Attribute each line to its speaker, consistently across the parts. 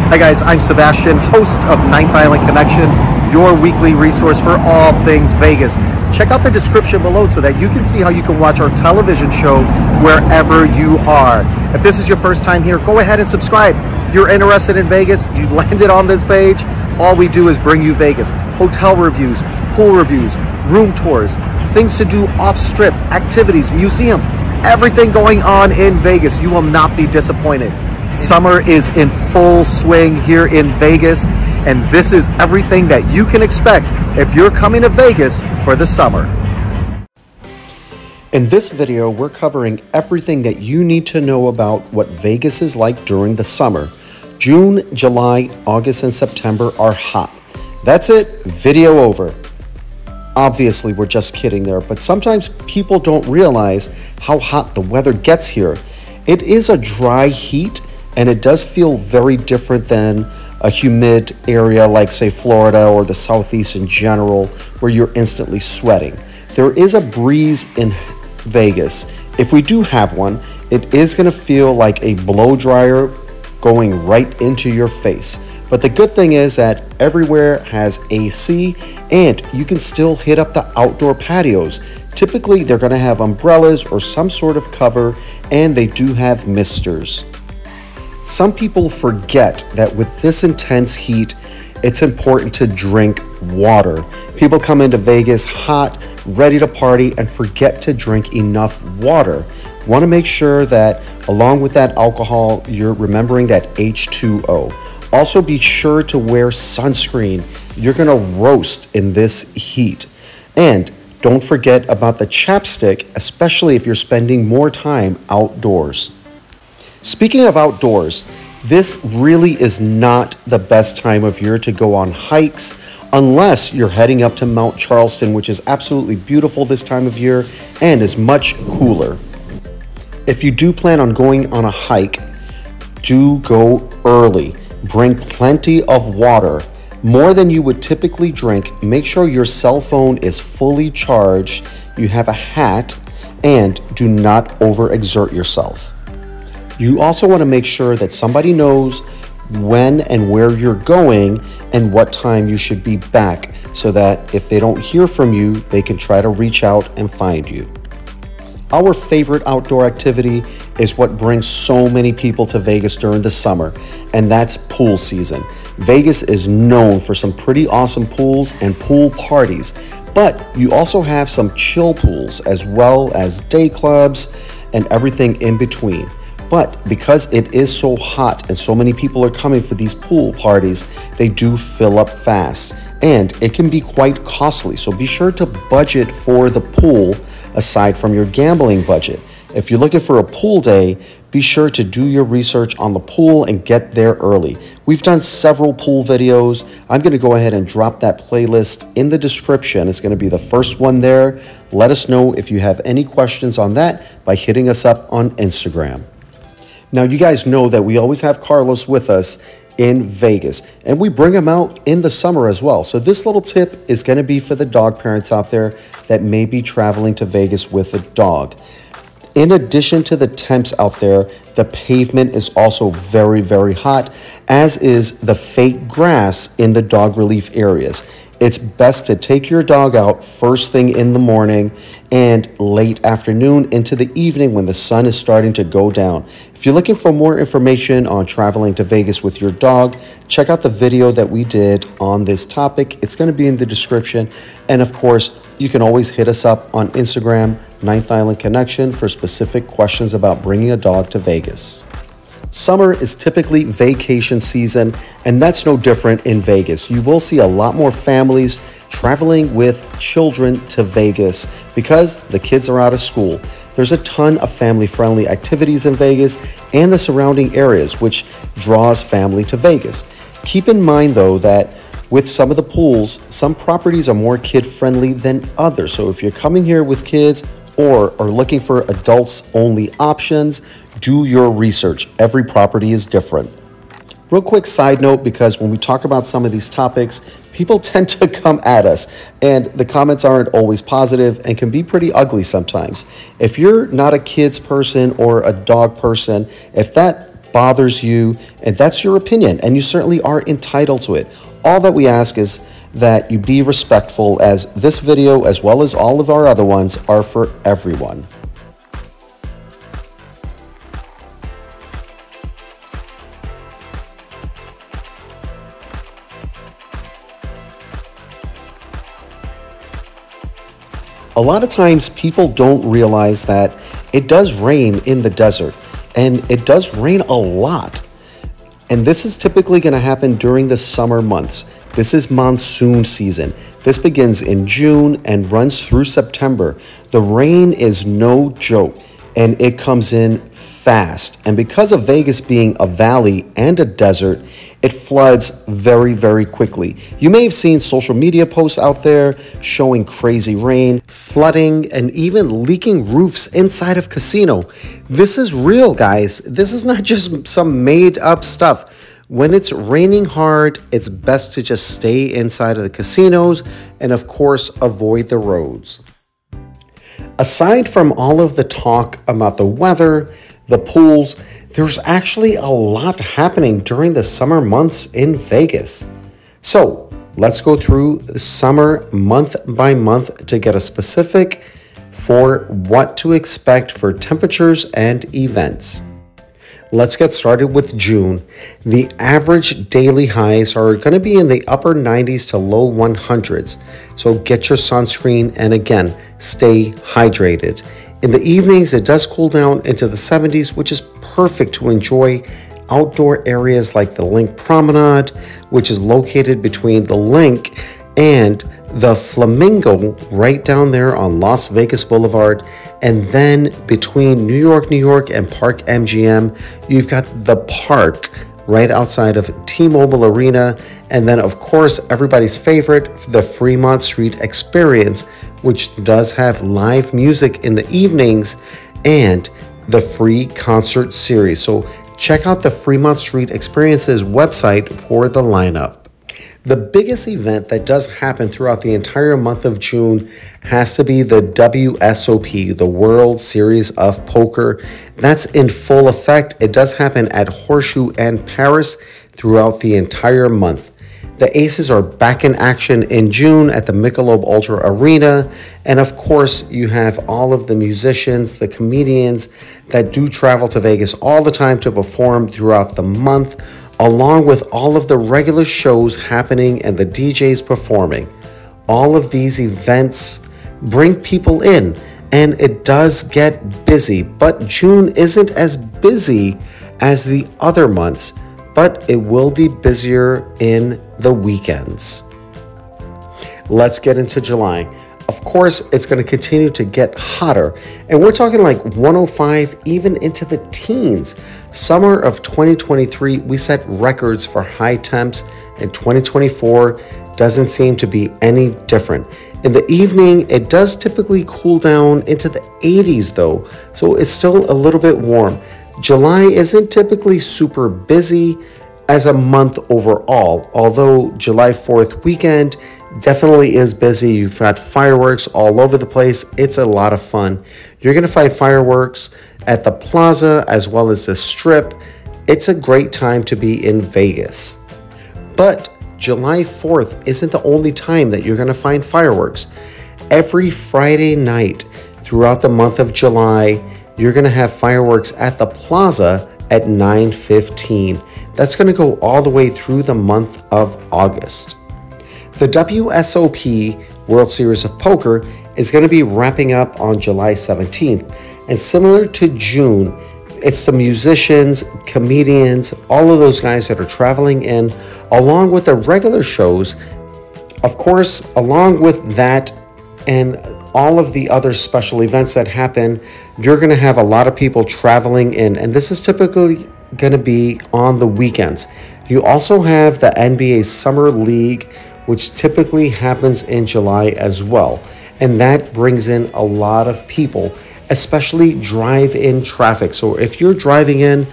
Speaker 1: Hi guys, I'm Sebastian, host of Ninth Island Connection, your weekly resource for all things Vegas. Check out the description below so that you can see how you can watch our television show wherever you are. If this is your first time here, go ahead and subscribe. You're interested in Vegas, you landed on this page, all we do is bring you Vegas. Hotel reviews, pool reviews, room tours, things to do off-strip, activities, museums, everything going on in Vegas. You will not be disappointed. Summer is in full swing here in Vegas, and this is everything that you can expect if you're coming to Vegas for the summer. In this video, we're covering everything that you need to know about what Vegas is like during the summer. June, July, August, and September are hot. That's it, video over. Obviously, we're just kidding there, but sometimes people don't realize how hot the weather gets here. It is a dry heat, and it does feel very different than a humid area like, say, Florida or the Southeast in general, where you're instantly sweating. There is a breeze in Vegas. If we do have one, it is going to feel like a blow dryer going right into your face. But the good thing is that everywhere has AC, and you can still hit up the outdoor patios. Typically, they're going to have umbrellas or some sort of cover, and they do have misters. Some people forget that with this intense heat, it's important to drink water. People come into Vegas hot, ready to party, and forget to drink enough water. Want to make sure that along with that alcohol, you're remembering that H2O. Also, be sure to wear sunscreen. You're going to roast in this heat. And don't forget about the chapstick, especially if you're spending more time outdoors. Speaking of outdoors, this really is not the best time of year to go on hikes unless you're heading up to Mount Charleston, which is absolutely beautiful this time of year and is much cooler. If you do plan on going on a hike, do go early. Bring plenty of water, more than you would typically drink. Make sure your cell phone is fully charged, you have a hat, and do not overexert yourself. You also want to make sure that somebody knows when and where you're going and what time you should be back, so that if they don't hear from you, they can try to reach out and find you. Our favorite outdoor activity is what brings so many people to Vegas during the summer, and that's pool season. Vegas is known for some pretty awesome pools and pool parties, but you also have some chill pools as well as day clubs and everything in between. But because it is so hot and so many people are coming for these pool parties, they do fill up fast, and it can be quite costly. So be sure to budget for the pool aside from your gambling budget. If you're looking for a pool day, be sure to do your research on the pool and get there early. We've done several pool videos. I'm going to go ahead and drop that playlist in the description. It's going to be the first one there. Let us know if you have any questions on that by hitting us up on Instagram. Now, you guys know that we always have Carlos with us in Vegas, and we bring him out in the summer as well. So this little tip is going to be for the dog parents out there that may be traveling to Vegas with a dog. In addition to the temps out there, the pavement is also very, very hot, as is the fake grass in the dog relief areas. It's best to take your dog out first thing in the morning and late afternoon into the evening when the sun is starting to go down. If you're looking for more information on traveling to Vegas with your dog, check out the video that we did on this topic. It's going to be in the description. And of course, you can always hit us up on Instagram, Ninth Island Connection, for specific questions about bringing a dog to Vegas. Summer is typically vacation season, and that's no different in Vegas. You will see a lot more families traveling with children to Vegas because the kids are out of school. There's a ton of family-friendly activities in Vegas and the surrounding areas, which draws family to Vegas. Keep in mind, though, that with some of the pools, some properties are more kid-friendly than others. So if you're coming here with kids or are looking for adults-only options, do your research. Every property is different. Real quick side note, because when we talk about some of these topics, people tend to come at us, and the comments aren't always positive and can be pretty ugly sometimes. If you're not a kids person or a dog person, if that bothers you, and that's your opinion, and you certainly are entitled to it. All that we ask is that you be respectful, as this video, as well as all of our other ones, are for everyone. A lot of times people don't realize that it does rain in the desert, and it does rain a lot. And this is typically going to happen during the summer months. This is monsoon season. This begins in June and runs through September. The rain is no joke, and it comes in fast. And because of Vegas being a valley and a desert, it floods very, very quickly. You may have seen social media posts out there showing crazy rain, flooding, and even leaking roofs inside of casino. This is real, guys. This is not just some made up stuff. When it's raining hard, it's best to just stay inside of the casinos and, of course, avoid the roads. Aside from all of the talk about the weather, the pools, there's actually a lot happening during the summer months in Vegas. So let's go through the summer month by month to get a specific for what to expect for temperatures and events. Let's get started with June. The average daily highs are going to be in the upper 90s to low 100s. So get your sunscreen and again, stay hydrated. In the evenings, it does cool down into the 70s, which is perfect to enjoy outdoor areas like the LINQ Promenade, which is located between the LINQ and the Flamingo right down there on Las Vegas Boulevard. And then between New York, and Park MGM, you've got the park right outside of T-Mobile Arena. And then, of course, everybody's favorite, the Fremont Street Experience, which does have live music in the evenings and the free concert series. So check out the Fremont Street Experience's website for the lineup. The biggest event that does happen throughout the entire month of June has to be the WSOP, the World Series of Poker. That's in full effect. It does happen at Horseshoe and Paris throughout the entire month. The Aces are back in action in June at the Michelob Ultra Arena. And of course, you have all of the musicians, the comedians that do travel to Vegas all the time to perform throughout the month, along with all of the regular shows happening and the DJs performing. All of these events bring people in, and it does get busy, but June isn't as busy as the other months, but it will be busier in the weekends. Let's get into July. Of course, it's going to continue to get hotter, and we're talking like 105, even into the teens. Summer of 2023, we set records for high temps, and 2024 doesn't seem to be any different. In the evening, it does typically cool down into the 80s though, so it's still a little bit warm. July isn't typically super busy as a month overall, although July 4th weekend definitely is busy. You've got fireworks all over the place. It's a lot of fun. You're going to find fireworks at the plaza as well as the strip. It's a great time to be in Vegas. But July 4th isn't the only time that you're going to find fireworks. Every Friday night throughout the month of July, you're going to have fireworks at the plaza at 9:15. That's going to go all the way through the month of August. The WSOP World Series of Poker is going to be wrapping up on July 17th. And similar to June, it's the musicians, comedians, all of those guys that are traveling in, along with the regular shows. Of course, along with that and all of the other special events that happen, you're going to have a lot of people traveling in, and this is typically going to be on the weekends. You also have the NBA Summer League, which typically happens in July as well, and that brings in a lot of people, especially drive-in traffic. So if you're driving in,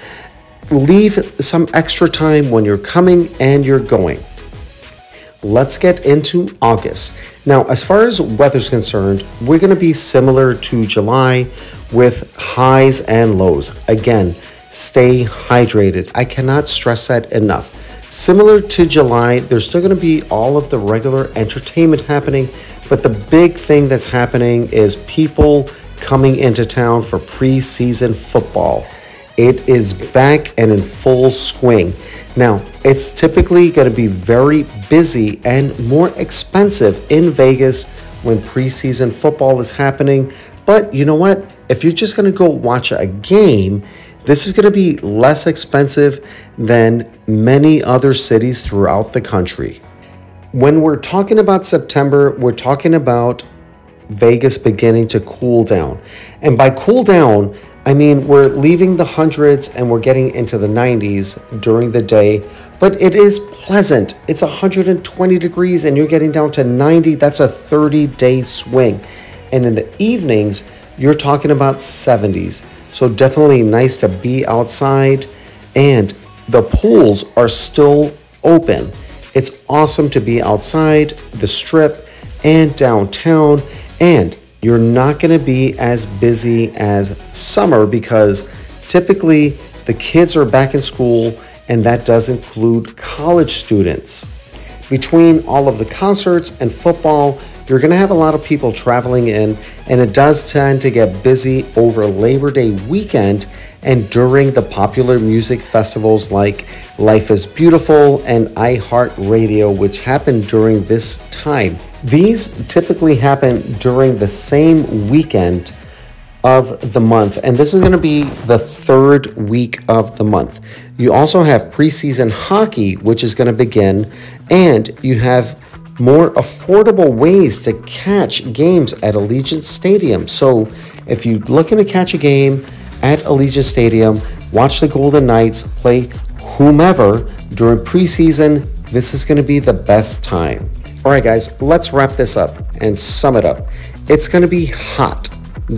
Speaker 1: leave some extra time when you're coming and you're going. Let's get into August. Now, as far as weather's concerned, we're going to be similar to July with highs and lows. Again, stay hydrated. I cannot stress that enough. Similar to July, there's still going to be all of the regular entertainment happening, but the big thing that's happening is people coming into town for preseason football. It is back and in full swing. Now, it's typically going to be very busy and more expensive in Vegas when preseason football is happening. But you know what? If you're just going to go watch a game, this is going to be less expensive than many other cities throughout the country. When we're talking about September, we're talking about Vegas beginning to cool down. And by cool down, I mean we're leaving the hundreds and we're getting into the 90s during the day, but it is pleasant. It's 120 degrees and you're getting down to 90. That's a 30-day swing. And in the evenings, you're talking about 70s. So definitely nice to be outside, and the pools are still open. It's awesome to be outside, the strip and downtown, and you're not going to be as busy as summer because typically the kids are back in school, and that does include college students. Between all of the concerts and football, you're going to have a lot of people traveling in, and it does tend to get busy over Labor Day weekend and during the popular music festivals like Life is Beautiful and iHeartRadio, which happen during this time. These typically happen during the same weekend of the month, and this is going to be the third week of the month. You also have preseason hockey, which is going to begin, and you have more affordable ways to catch games at Allegiant Stadium. So if you're looking to catch a game at Allegiant Stadium, watch the Golden Knights play whomever during preseason, this is going to be the best time. All right, guys, let's wrap this up and sum it up. It's going to be hot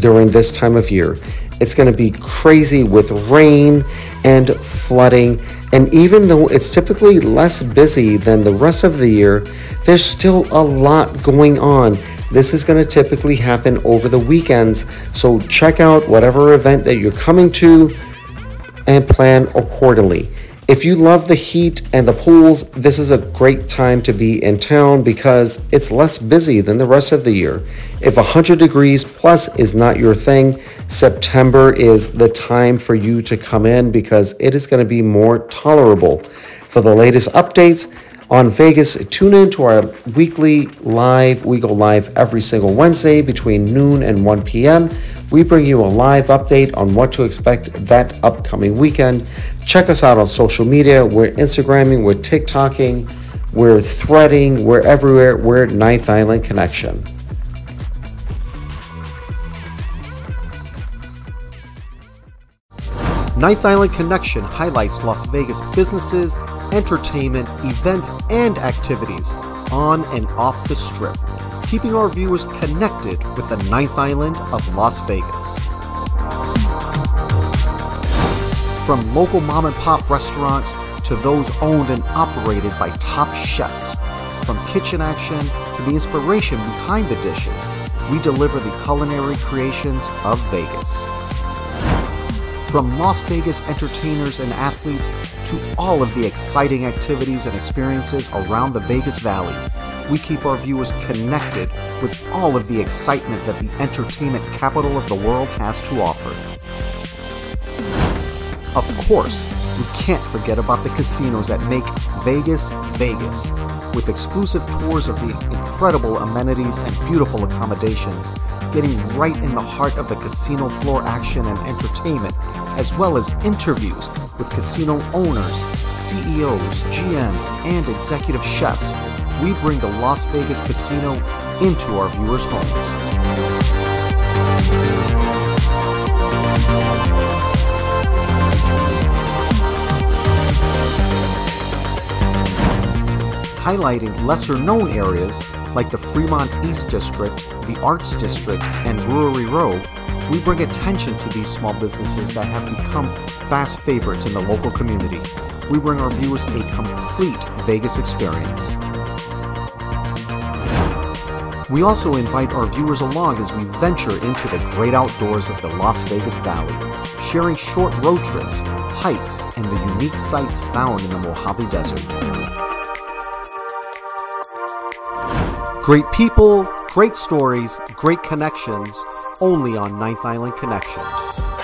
Speaker 1: during this time of year. It's going to be crazy with rain and flooding. And even though it's typically less busy than the rest of the year, there's still a lot going on. This is going to typically happen over the weekends. So check out whatever event that you're coming to and plan accordingly. If you love the heat and the pools, this is a great time to be in town because it's less busy than the rest of the year. If 100 degrees plus is not your thing, September is the time for you to come in because it is going to be more tolerable. For the latest updates on Vegas, tune in to our weekly live. We go live every single Wednesday between noon and 1 p.m. We bring you a live update on what to expect that upcoming weekend. Check us out on social media. We're Instagramming, we're TikToking, we're threading, we're everywhere. We're Ninth Island Connection. Ninth Island Connection highlights Las Vegas businesses, entertainment, events, and activities on and off the Strip, keeping our viewers connected with the Ninth Island of Las Vegas. From local mom and pop restaurants to those owned and operated by top chefs, from kitchen action to the inspiration behind the dishes, we deliver the culinary creations of Vegas. From Las Vegas entertainers and athletes to all of the exciting activities and experiences around the Vegas Valley, we keep our viewers connected with all of the excitement that the entertainment capital of the world has to offer. Of course, we can't forget about the casinos that make Vegas, Vegas, with exclusive tours of the incredible amenities and beautiful accommodations, getting right in the heart of the casino floor action and entertainment, as well as interviews with casino owners, CEOs, GMs, and executive chefs. We bring the Las Vegas Casino into our viewers' homes. Highlighting lesser-known areas like the Fremont East District, the Arts District, and Brewery Row, we bring attention to these small businesses that have become fast favorites in the local community. We bring our viewers a complete Vegas experience. We also invite our viewers along as we venture into the great outdoors of the Las Vegas Valley, sharing short road trips, hikes, and the unique sights found in the Mojave Desert. Great people, great stories, great connections, only on Ninth Island Connections.